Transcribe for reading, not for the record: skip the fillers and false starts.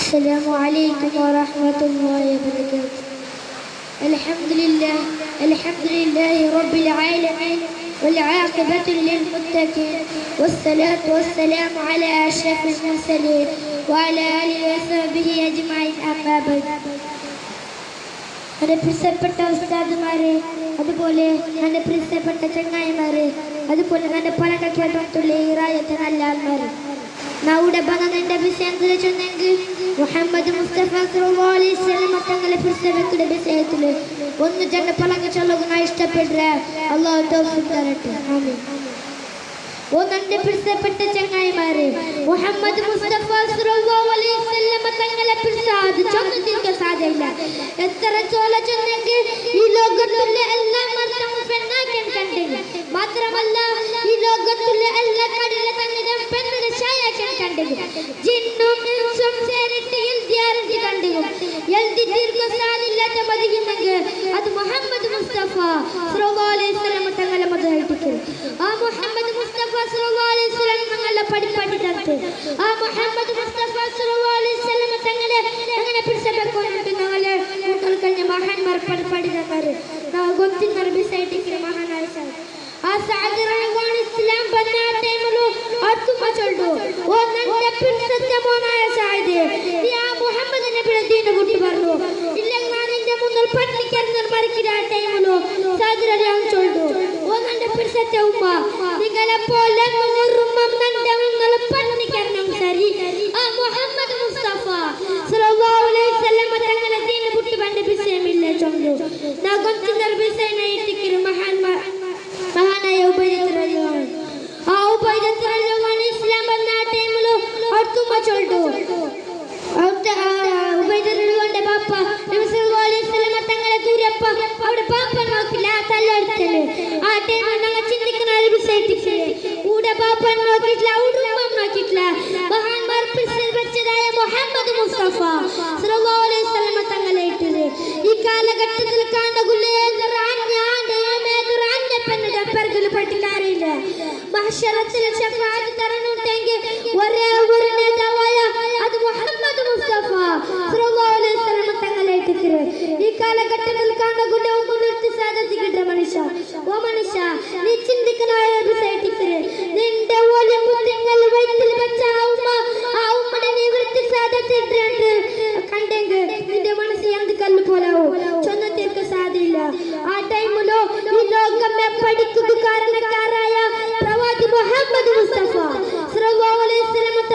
السلام عليكم ورحمة الله وبركاته. الحمد لله رب العالمين والعاقبة للمتقين والصلاة والسلام على أشرف المرسلين وعلى آله وصحبه أجمعين أما بعد. എൻ്റെ പ്രിയപ്പെട്ട ഉസ്താദുമാരെ, അതുപോലെ എൻ്റെ പ്രിയപ്പെട്ട ചങ്ങായിമാരെ, അതുപോലെ എൻ്റെ പലക കേട്ടുള്ള ഈറായത്തെ നല്ല ആൾമാരെ, നമ്മുടെ ബന്ധത്തിന്റെ വിഷയം ചൊന്നെങ്കിൽ മുഹമ്മദ് മുസ്തഫ സല്ലല്ലാഹു അലൈഹി വസല്ലം തങ്ങളുടെ പുസ്തകത്തിന്റെ വിഷയത്തിൽ ഒന്ന് രണ്ട് പലക ചൊല്ലുക ഇഷ്ടപ്പെടുക അല്ലാഹു തൗഫീഖ് തരട്ടെ. ആമീൻ. ഒന്നെന്റെ പ്രിയപ്പെട്ട ചങ്ങായിമാരെ, മുഹമ്മദ് മുസ്തഫ സല്ലല്ലാഹു അലൈഹി വസല്ലം തങ്ങളെ പ്രസാദ് ചൊന്നിരിക്കാൻ സാധ്യല്ല. എത്ര ചോല ചൊന്നെങ്കിൽ ഈ ലോകത്തുള്ള എല്ലാ മർത്തവും പെണ്ണാക്കാൻ കണ്ടില്ല. മാത്രമല്ല ഈ ലോകത്തുള്ള എല്ലാ കടലിലെ തന്നെ പെണ്ണിനെ ഷായാക്കാൻ കണ്ടില്ല. ജിന്നും ഇൻസും ചേരിട്ട് എൽദിയാറിഞ്ച് കണ്ടില്ല. എൽദി തീർക്കാൻ സാധില്ലാത്ത മതിയെങ്കിൽ അത് മുഹമ്മദ് മുസ്തഫ സല്ലല്ലാഹു അലൈഹി വസല്ലം തങ്ങളെ മതമായിട്ട് ആ മുഹമ്മദ് മുസ്തഫ സല്ലല്ലാഹു അലൈഹി വസല്ലം തങ്ങളെ പഠിപ്പിച്ചിട്ടുണ്ട്. ആ മുഹമ്മദ് മുസ്തഫ സല്ലല്ലാഹു അലൈഹി വസല്ലം തങ്ങളെ അങ്ങനെ പിടിച്ചെടുക്കൊണ്ടിട്ട് ഞങ്ങളെ കുട്ടികൾക്ക് മഹാന്മാർ പഠിപ്പിച്ചവര് ಗೊತ್ತಿನ ಬಿಸೈಟಿಗೆ ಮಹಾನಾಯ ಆ ಸಾಗರವಾಣ ಇಸ್ಲಾಂ ಬಂದ ಟೈಮಲು ಅತ್ತುಮ ಚೊಲ್ಡು ಓ ನನ್ನ ಪಿರ್ಸತ್ತ ಮೋನಾಯ ಸಾಯಿದೆ ಯಾ ಮುಹಮ್ಮದ್ ನಬಿಯ ದೀನ ಗುಟ್ಟಿ ಬರ್ಲು ಇಲ್ಲ ನಾನಿಂದ ಮುನ್ನಲ್ ಪಟ್ಲಿಕ್ಕೆ ಮರಿಕಿದ ಟೈಮಲು ಸಾಗರಲಿ ಅವನು ಚೊಲ್ಡು ಓ ನನ್ನ ಪಿರ್ಸತ್ತ ಉಮ್ಮ ನಿಗಳ ಪೋಲೆ ಮುನ್ನುರುಮ್ಮಂ ನನ್ನ ಮುನ್ನಲ್ ಪಟ್ಲಿಕ್ಕೆ ನಂಗೆ ಸರಿ ಆ ಮುಹಮ್ಮದ್ ಮುಸ್ತಫ ಸಲ್ಲಲ್ಲಾಹು ಅಲೈಹಿ ವಸಲ್ಲಂ ತಂಗಲ ದೀನ ಗುಟ್ಟಿ ಬಂದ ಬಿಸೇಮಿಲ್ಲ ಚೊಂಡು ನಾ ಗೊತ್ತಿನ ಬಿಸೈನ ಇಟ್ಟಿಕಿರು ಮಹಾನಾಯ ಉಬೈದತ್ತರಲ್ಲವಾಣ ಆ ಉಬೈದತ್ತರಲ್ಲವಾಣ ಇಸ್ಲಾಂ ಬಂದ ಟೈಮಲು ಅವ್ರು ತುಂಬ ಚೊಲ್ಡು ಉಬೈದತ್ತರಲ್ಲವಾಣ ಬಾಪ ನಬಿ ಸಲ್ಲಲ್ಲಾಹು ಅಲೈಹಿ ವಸಲ್ಲಂ തങ്ങളെ ദൂരപ്പ അവിടെ ബാപ്പ നോക്കില്ല തല്ലെടുത്തല്ലേ ആ ടൈമിൽ ഞങ്ങൾ ചിന്തിക്കുന്ന ബിസൈറ്റിക്ക് കൂടെ ബാപ്പ നോക്കിയിട്ടില്ല ഉമ്മ നോക്കിയിട്ടില്ല മഹാന്മാർ വെച്ചതായ മുഹമ്മദ് മുസ്തഫ സല്ലല്ലാഹു അലൈഹി വസല്ലം തങ്ങളെ ഇട്ടത് ഈ കാലഘട്ടത്തിൽ കാണുകയില്ല മഹ്ശറത്തിൽ ശഫാഅത്ത്